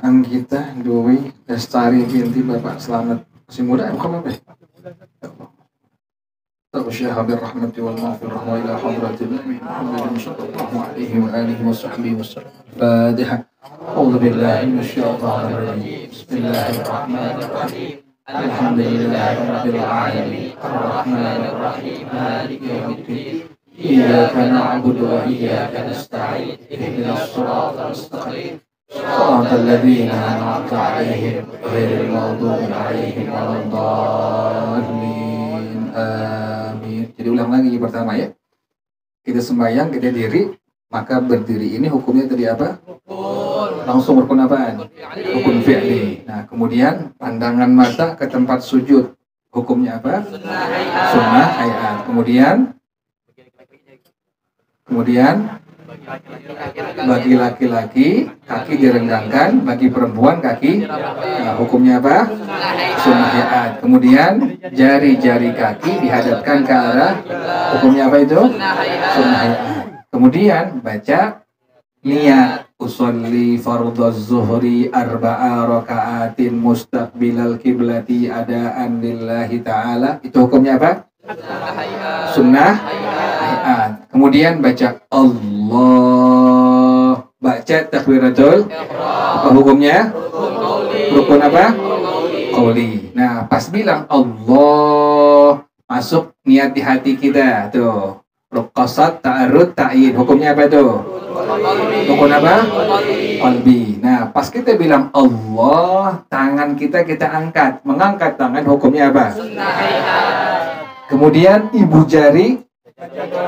Anggita Dewi Lestari binti Bapak Selamat. Masih muda ya, bukan apa ya? Taghsyaha birrahmati wal maghfirah wa ila hadratin Nabi Muhammadin sallallahu alaihi wa alihi wa sahbihi wasallam. Fatihah. A'udzu billahi minasyaitonir rajim. Bismillahirrahmanirrahim. Alhamdulillahi rabbil alamin. Arrahmanir rahim. Maliki yaumiddin. Iyyaka na'budu wa iyyaka nasta'in. Ihdinas siratal mustaqim. Shiratal ladzina an'amta 'alaihim ghairil maghdubi 'alaihim waladdallin. Amin. Jadi ulang lagi pertama ya. Kita sembahyang, kita diri, maka berdiri ini hukumnya tadi apa? Langsung rukun apaan? Rukun fi'li. Nah, kemudian pandangan mata ke tempat sujud. Hukumnya apa? Sunnah hayat. Kemudian bagi laki-laki kaki direnggangkan, bagi perempuan kaki hukumnya apa? Sunnah hayat. Kemudian jari-jari kaki dihadapkan ke arah, hukumnya apa itu? Sunnah hayat. Kemudian baca niat usolli fardhuz zuhri arba'a raka'atin mustaqbilal kiblati adaan lillahi ta'ala. Itu hukumnya apa? Sunnah hayat. Kemudian baca Allah, baca takbiratul, apa hukumnya? Rukun apa? Qauli. Nah, pas bilang Allah, masuk niat di hati kita tuh. Qasad, ta'arud, ta'yin. Hukumnya apa tuh? Rukun apa? Qalbi. Nah, pas kita bilang Allah, tangan kita angkat. Mengangkat tangan hukumnya apa? Kemudian ibu jari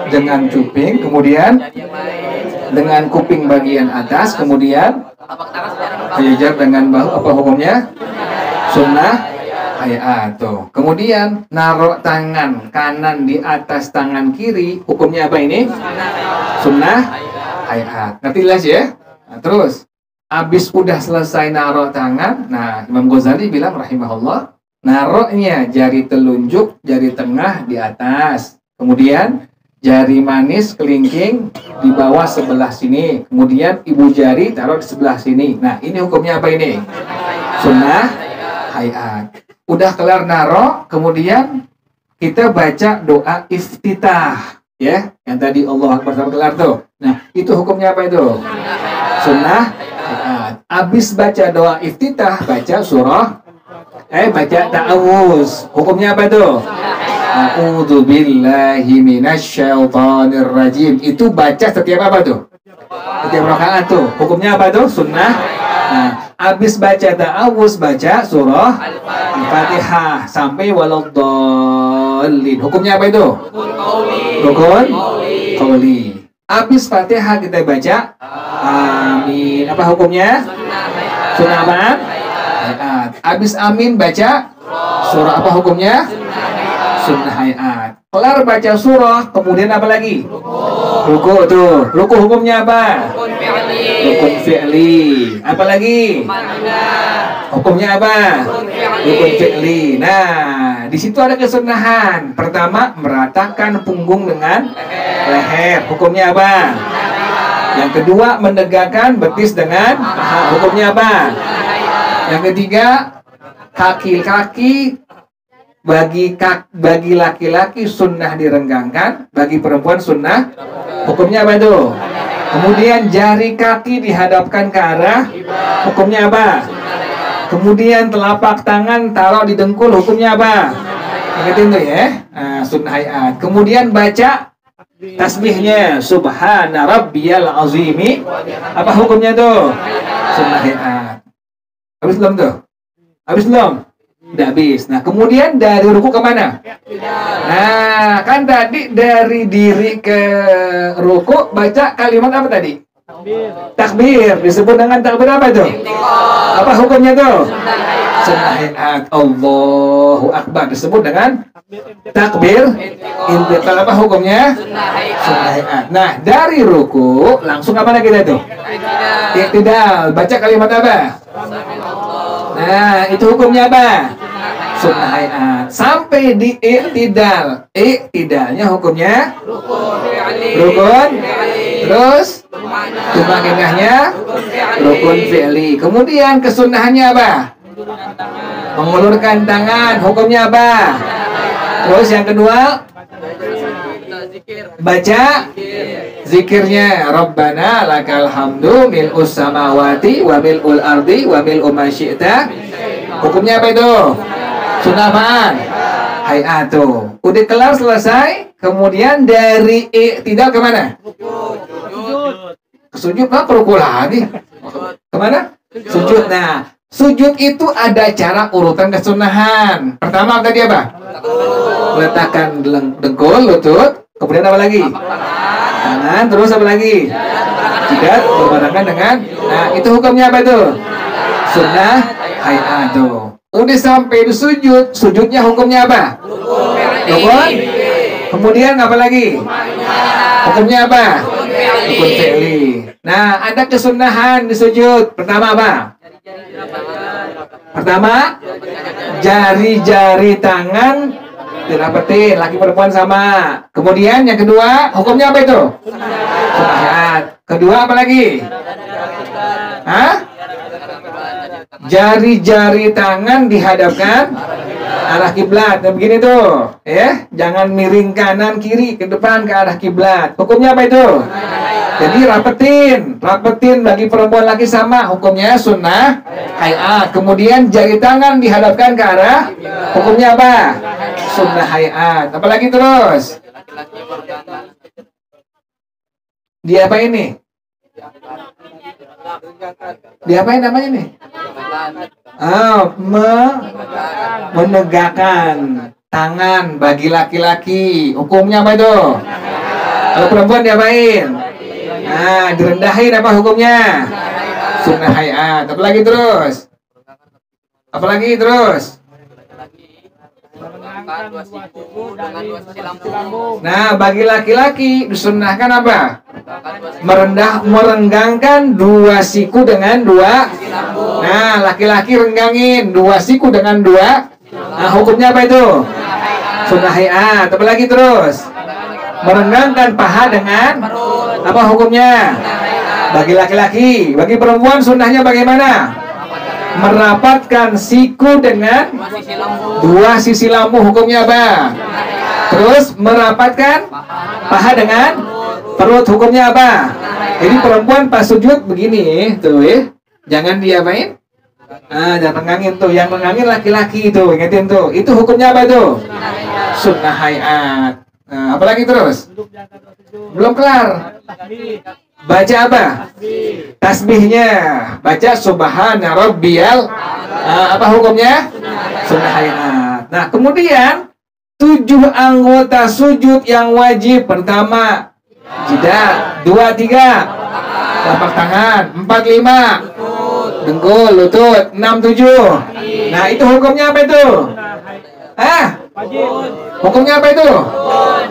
dengan cuping, kemudian dengan kuping bagian atas, kemudian jajar dengan bahu, apa hukumnya? Sunnah hayat tuh. Kemudian naruh tangan kanan di atas tangan kiri, hukumnya apa ini? Sunnah hayat. Ngerti jelas ya? Nah, terus habis udah selesai naruh tangan, nah Imam Ghazali bilang rahimahullah, naruhnya jari telunjuk, jari tengah di atas, kemudian jari manis kelingking di bawah sebelah sini, kemudian ibu jari taruh di sebelah sini. Nah, ini hukumnya apa ini? Sunnah hayat. Udah kelar naruh, kemudian kita baca doa iftitah. Ya, yang tadi Allah Akbar sampai kelar tuh. Nah, itu hukumnya apa itu? Sunnah hayat. Habis baca doa iftitah, baca surah, baca ta'awuz. Hukumnya apa itu? A'udzu billahi minasyaitonir rajim. Itu baca setiap apa tuh? Setiap rakaat tuh. Hukumnya apa tuh? Sunnah. Nah, habis baca ta'awuz, baca surah Al-Fatihah sampai waladdallin. Hukumnya apa itu? Rukun qauli. Habis Fatihah kita baca amin. Apa hukumnya? Sunnah apaan? Hayat. Habis amin baca surah, apa hukumnya? Sunnah hayat. Kelar baca surah, kemudian apa lagi? Ruku tuh. Ruku hukumnya apa? Rukun fi'li. Apa lagi? Hukumnya apa? Rukun fi'li. Nah, di situ ada kesunahan. Pertama, meratakan punggung dengan leher. Hukumnya apa? Yang kedua, menegakkan betis dengan paha. Hukumnya apa? Yang ketiga, kaki-kaki bagi laki-laki sunnah direnggangkan, bagi perempuan sunnah. Hukumnya apa itu? Kemudian jari kaki dihadapkan ke arah. Hukumnya apa? Kemudian telapak tangan taruh di dengkul. Hukumnya apa? Ingetin tuh ya. Nah, sunnah hayat. Kemudian baca tasbihnya subhana rabbiyal azimi. Apa hukumnya tuh? Sunnah hayat. Habis belum tuh? Habis belum? Udah habis. Nah, kemudian dari ruku kemana? Nah, kan tadi dari diri ke ruku baca kalimat apa tadi? Takbir. Disebut dengan takbir apa itu? Apa hukumnya tuh? Sunnah hayat. Allahu Akbar. Disebut dengan takbir intiqal. Apa hukumnya? Sunnah hayat. Nah, dari ruku langsung apa lagi itu? Iktidal. Baca kalimat apa? Nah, itu hukumnya apa? Sunnah hayat. Sampai di iktidal. Iktidalnya hukumnya rukun. Terus tumakninahnya rukun fi'li. Kemudian kesunahannya apa? Mengulurkan tangan. Hukumnya apa? Terus yang kedua, baca zikirnya Rabbana lakal hamdu mil'us samawati wa mil'ul ardi wa mil'u ma syi'ta. Hukumnya apa itu? Sunnah apaan? Hayat tuh. Udah kelar, selesai. Kemudian dari iktidal kemana? Ke sujud. Nggak perlu lagi. Kemana? Sujud. Nah, sujud itu ada cara urutan kesunahan. Pertama tadi apa? Letakkan dengkul, lutut. Kemudian apa lagi? Tangan. Terus apa lagi? Jidat berbarengan dengan. Nah, itu hukumnya apa itu? Sunnah hayat tuh. Udah sampai di sujud. Sujudnya hukumnya apa? Rukun. Kemudian apa lagi? Hukumnya apa? Rukun fi'li. Nah, ada kesunahan di sujud. Pertama apa? Pertama, jari-jari tangan dirapetin, laki perempuan sama. Kemudian yang kedua, hukumnya apa itu? Sunnah hayat. Kedua apa lagi? Hah? Jari-jari tangan dihadapkan arah kiblat. Nah, begini tuh, ya. Jangan miring kanan kiri ke depan ke arah kiblat. Hukumnya apa itu? Jadi rapetin bagi perempuan laki sama. Hukumnya sunnah hayat. Kemudian jari tangan dihadapkan ke arah. Hukumnya apa? Sunnah hayat. Apalagi terus? Dia apa ini? Diapain namanya nih? Menegakkan tangan bagi laki-laki. Hukumnya apa itu? Kalau perempuan diapain? Nah, direndahin. Apa hukumnya? Sunnah hayat. Apalagi terus? Apalagi terus? Nah, bagi laki-laki disunnahkan apa? Merenggangkan dua siku dengan dua. Nah, laki-laki renggangin dua siku dengan dua. Nah, hukumnya apa itu? Sunnah hayat. Apalagi terus? Merenggangkan paha dengan apa hukumnya? Bagi laki-laki. Bagi perempuan sunnahnya bagaimana? Merapatkan siku dengan dua sisi lampu. Hukumnya apa? Terus merapatkan paha dengan perut, hukumnya apa? Jadi perempuan pas sujud begini tuh ya. Jangan diapain? Jangan nengangin tuh. Yang nengangin laki-laki itu, ingetin tuh. Itu hukumnya apa tuh? Sunnah hayat. Nah, apalagi terus? Belum kelar. Baca apa? Tasbihnya. Baca subhana rabbiyal. Apa hukumnya? Sunnah hayat. Nah, kemudian 7 anggota sujud yang wajib. Pertama, jidat. 2, 3, telapak tangan. 4, 5, dengkul, lutut. 6, 7. Nah, itu hukumnya apa itu? Hukumnya apa itu?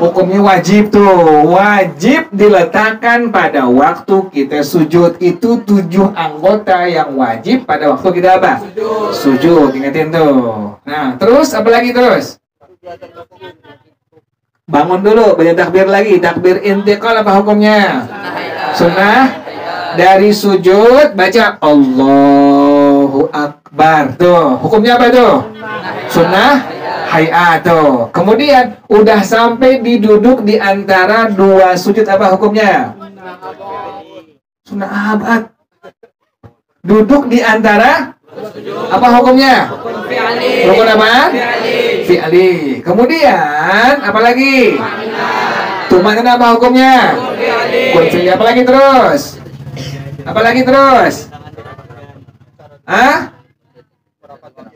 Hukumnya wajib tuh. Wajib diletakkan pada waktu kita sujud. Itu 7 anggota yang wajib pada waktu kita apa? Sujud. Ingatin tuh. Nah, terus apa lagi terus? Bangun dulu, baca takbir lagi. Takbir intiqal apa hukumnya? Sunnah. Dari sujud baca Allahu Akbar. Tuh, hukumnya apa tuh? Sunnah hayat tuh. Kemudian udah sampai diduduk di antara 2 sujud, apa hukumnya? Sunnah abad. Duduk di antara apa hukumnya? Rukun apa? Fi'li. Kemudian apa lagi? Tumanina apa hukumnya? Kun fi'li. Apa lagi terus? Apa lagi terus?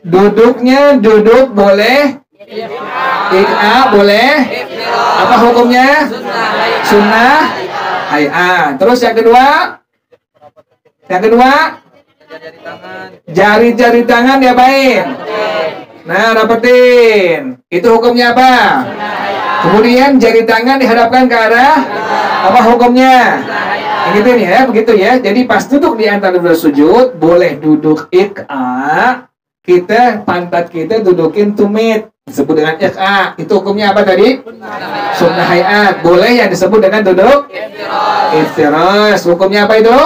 Duduknya duduk boleh? Boleh? Apa hukumnya? Sunnah hayat. Terus yang kedua? Yang kedua? Jari-jari tangan diapain? Nah, rapetin. Itu hukumnya apa? Kemudian jari tangan dihadapkan ke arah apa hukumnya? Begitu nih ya, begitu ya. Jadi pas duduk di antara 2 sujud, boleh duduk kita pantat kita dudukin tumit, disebut dengan itu hukumnya apa tadi? Sunnah hayat. Boleh yang disebut dengan duduk iftiras, hukumnya apa itu?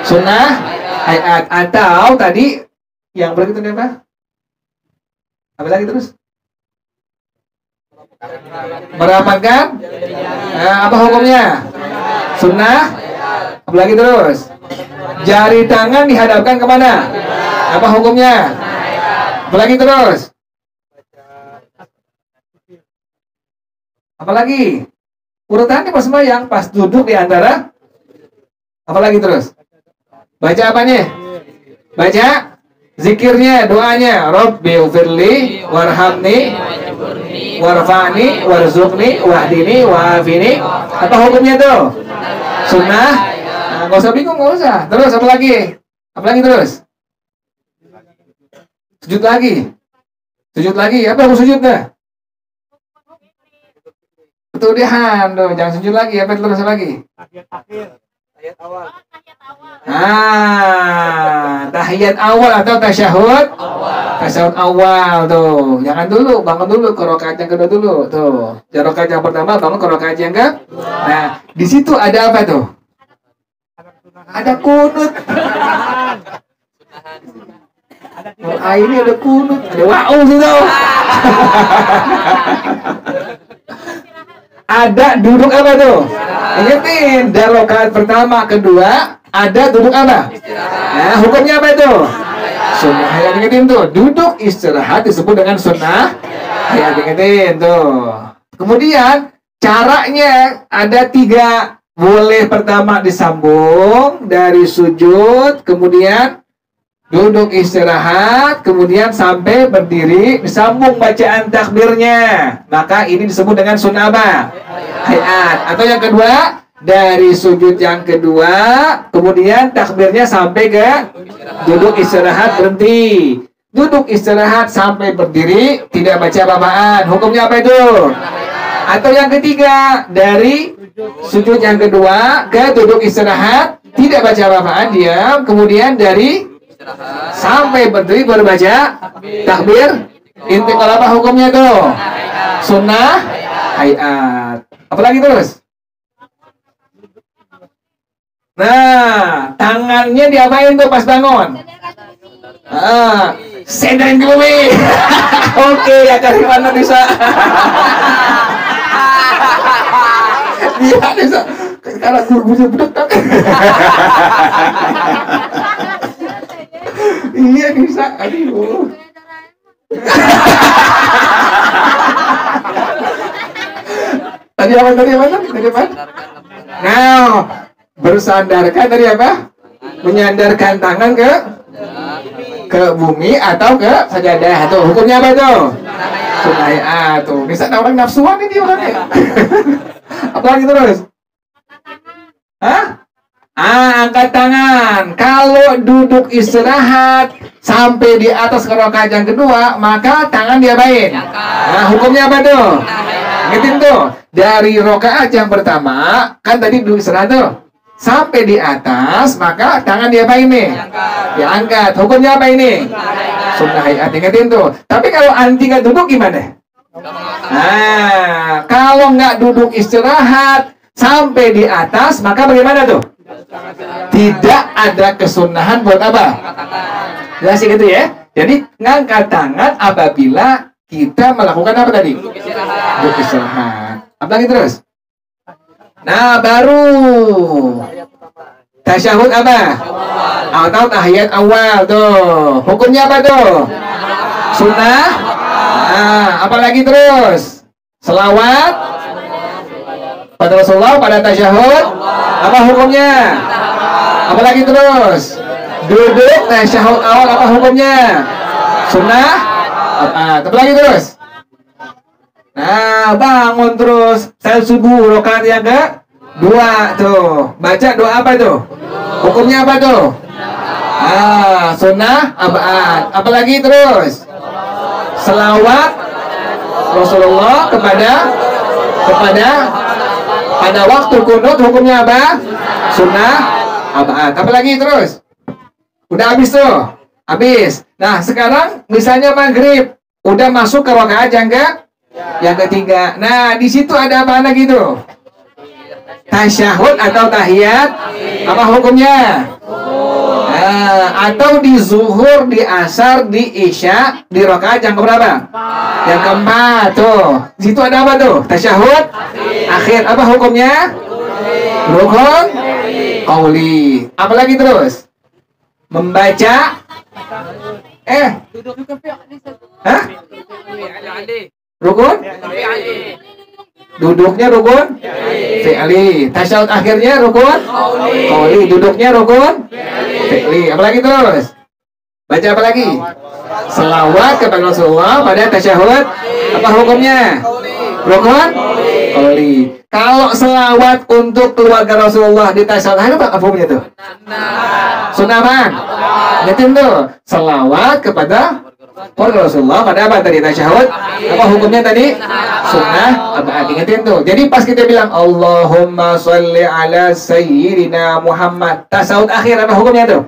Sunnah hayat. Atau tadi yang begitu nih apa? Apa lagi terus? Merapatkan? Apa hukumnya? Sunnah. Apa lagi terus? Jari tangan dihadapkan kemana? Apa hukumnya? Apa lagi terus? Apa lagi? Urutannya pas sembahyang, pas duduk di antara. Apa lagi terus? Baca apanya? Baca zikirnya, doanya. Rabbi ufirli warhamni warfa'ni warzuqni wahdini wa'afini. Apa hukumnya tuh? Sunnah. Nah, nggak usah bingung, nggak usah. Terus apa lagi? Apa lagi terus? Sujud lagi. Sujud lagi. Apa harus sujud dah? Ketudihan tuh, jangan sujud lagi. Apa terus lagi? Tahiyat awal. Tahiyat awal atau tasyahud? Tasyahud awal tuh. Jangan dulu, bangun dulu ke rakaat yang kedua dulu tuh. Rakaat yang pertama bangun ke rakaat yang kedua. Nah, di situ ada apa tuh? Ada kunut. Ini ada kunut, ada wa'u gitu. Ada duduk apa tuh? Ingetin, dari rakaat pertama, kedua, ada duduk apa? Nah, hukumnya apa itu? Sunnah hayat. Ingetin tuh, duduk istirahat disebut dengan sunnah hayat. Ingetin tuh. Kemudian caranya ada 3. Boleh pertama disambung dari sujud, kemudian duduk istirahat, kemudian sampai berdiri disambung bacaan takbirnya. Maka ini disebut dengan sunnah apa? Hayat. Atau yang kedua, dari sujud yang kedua, kemudian takbirnya sampai ke duduk istirahat berhenti. Duduk istirahat sampai berdiri, tidak baca apa-apaan. Hukumnya apa itu? Atau yang ketiga, dari sujud yang kedua ke duduk istirahat, tidak baca apa-apaan, diam. Kemudian dari sampai berdiri baru baca takbir intiqal. Apa hukumnya tuh? Sunnah hayat. Apalagi terus? Nah, tangannya diapain tuh pas bangun? Sendarin ke bumi. Oke, ya dari mana bisa? Iya bisa. Kalau guru bedek. Iya bisa. Aduh. Tadi apa? Nah, bersandarkan dari apa? Menyandarkan tangan ke bumi atau ke sajadah. Tuh, hukumnya apa tuh? Sunnah. Tuh, bisa orang nafsuan ini orangnya. Apa lagi terus? Hah? Angkat tangan. Kalau duduk istirahat sampai di atas rakaat yang kedua, maka tangan diapain? Nah, hukumnya apa tuh? Ngertiin tuh. Dari rakaat yang pertama, kan tadi duduk istirahat tuh. Sampai di atas, maka tangan diapain nih? Diangkat. Hukumnya apa ini? Sunnah hayat. Ingetin tuh. Tapi kalau anti nggak duduk gimana? Nah, kalau nggak duduk istirahat sampai di atas, maka bagaimana tuh? Tidak ada kesunahan buat apa? Jelas gitu ya. Jadi ngangkat tangan apabila kita melakukan apa tadi? Duduk istirahat. Apa lagi terus? Nah, baru tasyahud apa? Atau tahiyat awal tuh. Hukumnya apa tuh? Sunnah. Nah, apalagi terus? Selawat pada Rasulullah pada tasyahud. Apa hukumnya? Apalagi terus? Duduk tasyahud awal apa hukumnya? Sunnah. Apa lagi terus? Nah, bangun terus salat subuh rakaat yang kedua tuh. Baca doa apa tuh? Hukumnya apa tuh? Sunnah abad. Apalagi terus? Selawat Rasulullah pada waktu kunut hukumnya apa? Sunnah abad. Apalagi terus? Udah habis tuh. Habis. Nah, sekarang misalnya maghrib udah masuk ke rakaat yang ketiga. Nah, di situ ada apa lagi tuh? Tasyahud atau tahiyat? Apa hukumnya? Atau di zuhur, di asar, di isya, di rakaat yang keberapa? Yang keempat tuh. Di situ ada apa tuh? Tasyahud akhir. Apa hukumnya? Rukun qauli. Apa lagi terus? Membaca Hah? Rukun? Duduknya rukun? Fi'li. Tasyahud akhirnya rukun? Qauli. Duduknya rukun? Fi'li. Apalagi terus? Baca apa lagi? Selawat kepada Rasulullah pada tasyahud. Apa hukumnya? Rukun? Qauli. Kalau selawat untuk keluarga Rasulullah di tasyahud akhir apa hukumnya tuh? Sunnah bang. Ngertiin tuh. Selawat kepada Rasulullah pada apa tadi tasyahud? Apa hukumnya tadi? Sunnah. Ingetin tuh. Jadi pas kita bilang Allahumma sholli ala sayyidina Muhammad, tasyahud akhir apa hukumnya tuh?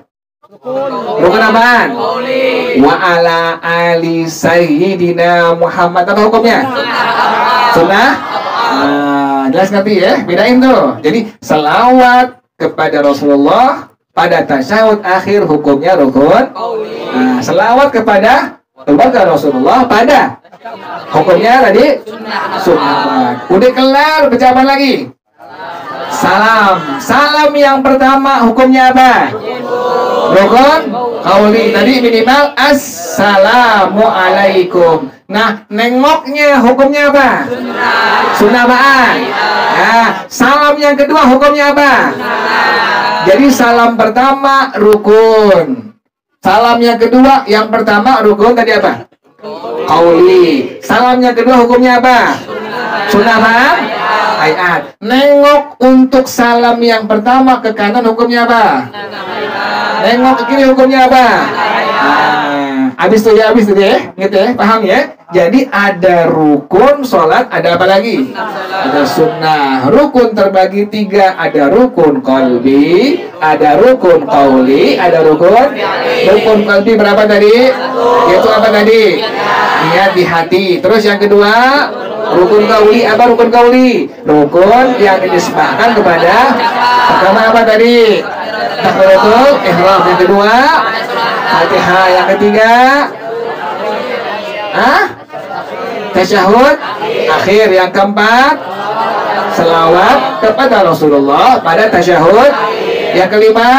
Rukun apaan? Wa ala ali sayyidina Muhammad, apa hukumnya? Sunnah. Jelas ngerti ya? Bedain tuh. Jadi selawat kepada Rasulullah pada tasyahud akhir hukumnya rukun. Selawat kepada keluarga Rasulullah pada hukumnya tadi sunnah. Udah kelar, baca apa lagi? Salam. Salam yang pertama hukumnya apa? Rukun qauli. Tadi minimal assalamualaikum. Nah, nengoknya hukumnya apa? Sunnah apaan? Nah, salam yang kedua hukumnya apa? Jadi salam pertama rukun. Salam yang kedua, yang pertama rukun tadi apa? Qauli. Salam yang kedua hukumnya apa? Sunnah apaan? Hayat. Nengok untuk salam yang pertama ke kanan hukumnya apa? Nengok ke kiri hukumnya apa? Habis tuh ya, gitu ya, paham ya? Jadi ada rukun sholat, ada apa lagi? Ada sunnah. Rukun terbagi 3, ada rukun qalbi, ada rukun qauli, ada rukun. Rukun qalbi berapa tadi? Itu apa tadi? Niat di hati. Terus yang kedua, rukun qauli. Apa rukun qauli? Rukun yang dinisbahkan kepada pertama apa tadi? Takbiratul ihram. Yang kedua Fatihah. Yang ketiga, tasyahud akhir. Yang keempat, selawat kepada Rasulullah pada tasyahud. Yang kelima,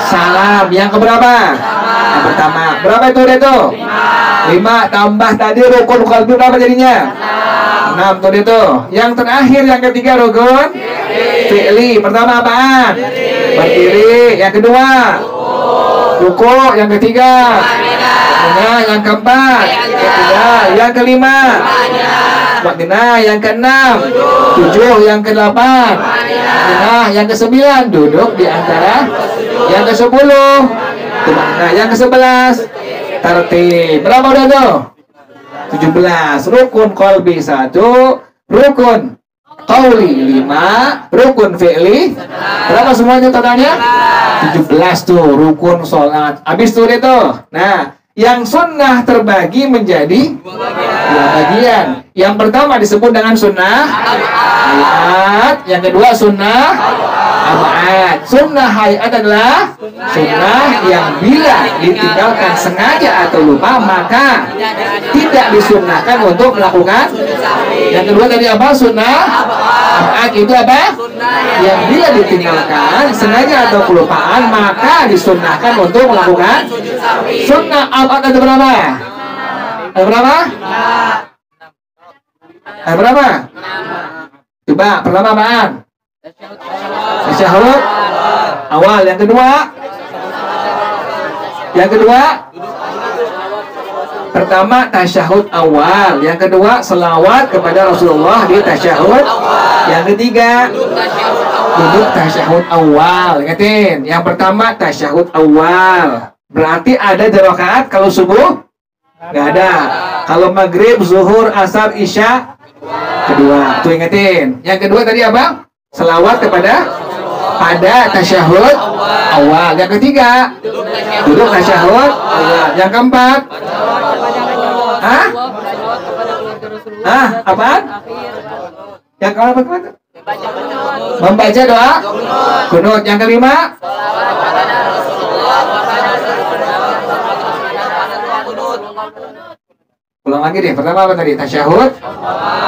salam. Yang keberapa? Yang pertama. Berapa itu itu? 5 tambah tadi rukun qalbi berapa jadinya? 6 tuh itu. Yang terakhir yang ketiga rukun fi'li. Pertama apaan? Berdiri. Yang kedua ruku. Yang ketiga yang keempat yang kelima yang keenam 7 yang kedelapan yang ke-9 duduk di antara yang ke-10 yang ke-11 tertib. Berapa udah tuh? 17. Rukun qalbi 1, rukun qauli 5, rukun fi'li berapa semuanya totalnya? 17 tuh rukun sholat. Habis tuh itu. Nah, yang sunnah terbagi menjadi 2 bagian. Yang pertama disebut dengan sunnah hayat, yang kedua sunnah abad. Sunnah hayat adalah sunnah yang bila ditinggalkan sengaja atau lupa maka tidak disunnahkan untuk melakukan. Yang kedua tadi apa? Sunnah abad itu apa? Yang bila ditinggalkan sengaja atau kelupaan maka disunnahkan untuk melakukan. Sunnah abad ada berapa? Ada berapa? Ada berapa? Coba pertama apaan? Tasyahud awal. Yang kedua pertama tasyahud awal. Yang kedua selawat kepada Rasulullah di tasyahud. Yang ketiga duduk tasyahud awal. Ingatin, yang pertama tasyahud awal. Berarti ada 2 rakaat kalau subuh? Nggak ada. Kalau maghrib, zuhur, asar, isya kedua. Tuh ingetin. Yang kedua tadi apa? Selawat kepada pada tasyahud awal. Yang ketiga duduk tasyahud awal. Yang keempat apaan? Yang keempat membaca doa kunut. Yang kelima ulang lagi deh. Pertama apa tadi? Tasyahud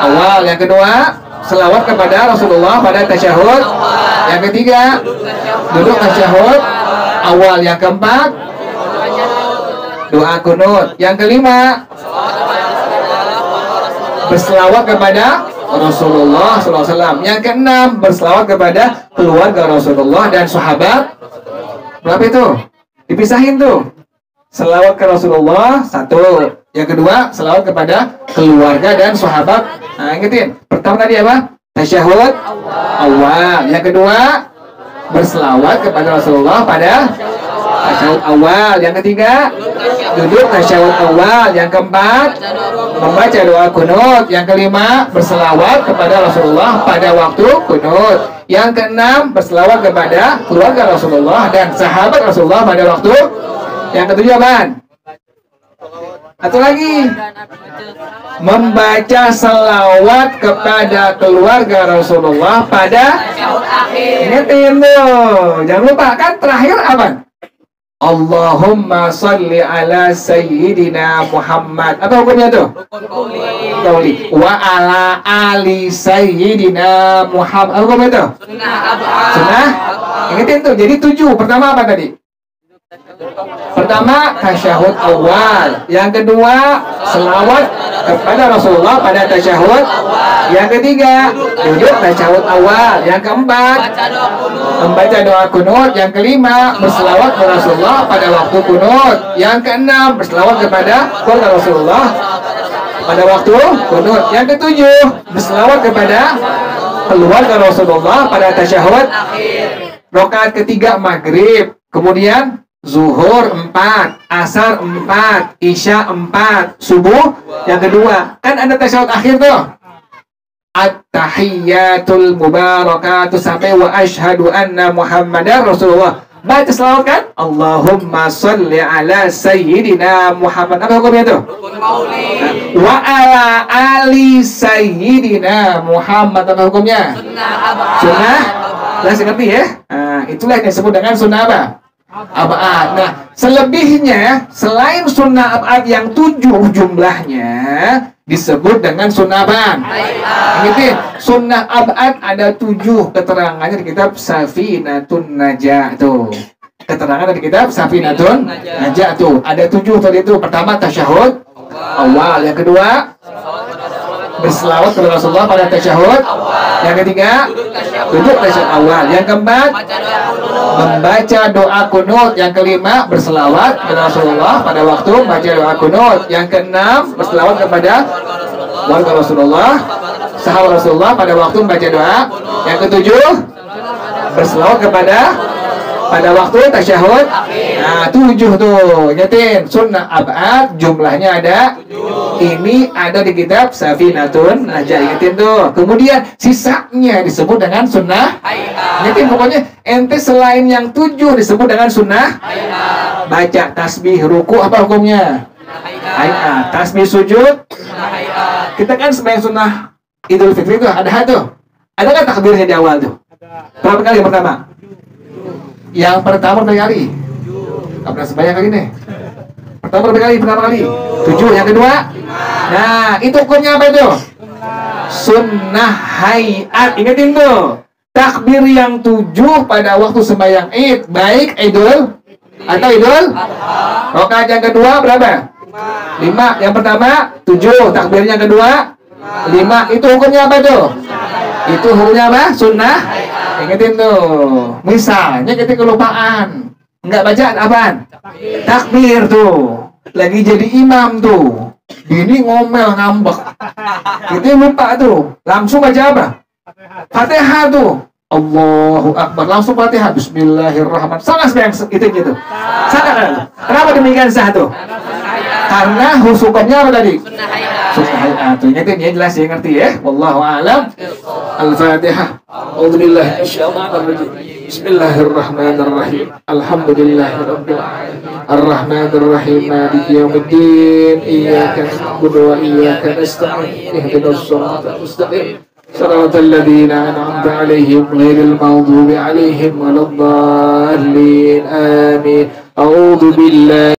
awal. Yang kedua selawat kepada Rasulullah pada tasyahud. Yang ketiga duduk tasyahud awal. Yang keempat doa kunut. Yang kelima berselawat kepada Rasulullah SAW. Yang keenam berselawat kepada keluarga Rasulullah dan sahabat. Berapa itu? Dipisahin tuh. Selawat ke Rasulullah 1. Yang kedua selawat kepada keluarga dan sahabat. Nah, ingetin. Pertama tadi apa? Tasyahud awal. Yang kedua berselawat kepada Rasulullah pada tasyahud awal. Yang ketiga duduk tasyahud awal. Yang keempat membaca doa kunut. Yang kelima berselawat kepada Rasulullah pada waktu kunut. Yang keenam berselawat kepada keluarga Rasulullah dan sahabat Rasulullah pada waktu. Yang ketujuh apaan? Atau lagi membaca selawat kepada keluarga Rasulullah pada ingetin tuh. Jangan lupa kan terakhir apa? Allahumma salli ala sayyidina Muhammad. Apa hukumnya tuh? Qauli. Wa ala ali sayyidina Muhammad. Apa hukumnya tuh? Sunnah. Ingetin tuh. Jadi 7. Pertama apa tadi? Pertama tasyahud awal. Yang kedua selawat kepada Rasulullah pada tasyahud. Yang ketiga duduk tasyahud awal. Yang keempat membaca doa kunut. Yang kelima berselawat kepada Rasulullah pada waktu kunut. Yang keenam berselawat kepada keluarga Rasulullah pada waktu kunut. Yang ketujuh berselawat kepada keluarga Rasulullah pada tasyahud. Rakaat ketiga maghrib. Kemudian zuhur 4, asar 4, isya 4, subuh yang kedua. Kan ada tasyahud akhir tuh. At-tahiyyatul mubarakatuh sampai wa asyhadu anna Muhammadar Rasulullah. Baca selawat kan? Allahumma sholli ala sayyidina Muhammad. Apa hukumnya tuh? Wa ala ali sayyidina Muhammad. Apa hukumnya? Sunnah. Sunnah. Sudah ngerti ya? Nah, itulah yang disebut dengan sunnah apa? ab'ad. Nah, selebihnya selain sunnah ab'ad yang 7 jumlahnya disebut dengan sunnah apaan? Ingetin, sunnah ab'ad ada 7 keterangannya di kitab Safinatun Najah tuh. Keterangan di kitab Safinatun Najah tuh. Ada 7 tadi itu. Pertama tasyahud awal, yang kedua berselawat kepada Rasulullah pada tasyahud, yang ketiga duduk tasyahud awal, yang keempat membaca doa kunut, yang kelima berselawat kepada Rasulullah pada waktu membaca doa kunut, yang keenam berselawat kepada warga Rasulullah, sahabat Rasulullah pada waktu membaca doa, yang ketujuh berselawat pada waktu tasyahud. Nah, 7 tuh. Ingetin, sunnah ab'ad jumlahnya ada. Ini ada di kitab Safinatun Najah. Ingetin tuh. Kemudian sisanya disebut dengan sunnah. Ingetin pokoknya ente selain yang 7 disebut dengan sunnah. Baca tasbih ruku apa hukumnya? Hayat. Tasbih sujud. Kita kan sembahyang sunnah Idul Fitri tuh ada tuh. Ada kan takbirnya di awal tuh? Berapa kali yang pertama? Yang pertama berapa kali? Gak pernah sembahyang kali nih. Pertama berapa kali? Pertama kali 7. Yang kedua? Nah, itu hukumnya apa itu? Sunnah hayat. Ingetin tuh. Takbir yang 7 pada waktu sembahyang Id, baik Idul atau Idul. Rakaat yang kedua berapa? 5. Yang pertama 7. Takbirnya yang kedua 5. Itu hukumnya apa tuh? Itu hukumnya apa? Sunnah. Ingetin tuh. Misalnya kita kelupaan, nggak baca apaan? Takbir tuh. Lagi jadi imam tuh. Ini ngomel ngambek. Kita lupa tuh. Langsung baca apa? Fatihah tuh. Allahu Akbar. Langsung Fatihah. Bismillahirrahmanirrahim. Salah yang itu gitu. Salah kan? Kenapa demikian sah tuh? Karena husukannya apa tadi? Sunnah hayat. Ingetin ya, jelas ya, ngerti ya. Wallahu a'lam. Al-Fatihah. A'udzubillahi minasyaitonir rajim. Bismillahirrahmanirrahim. Alhamdulillahirabbil alamin. Arrahmanir rahim. Maliki yaumiddin. Iyyaka na'budu wa iyyaka nasta'in. Ihdinas siratal mustaqim. Shiratal ladzina an'amta 'alaihim ghairil maghdubi 'alaihim waladdallin. Amin. A'udzu billahi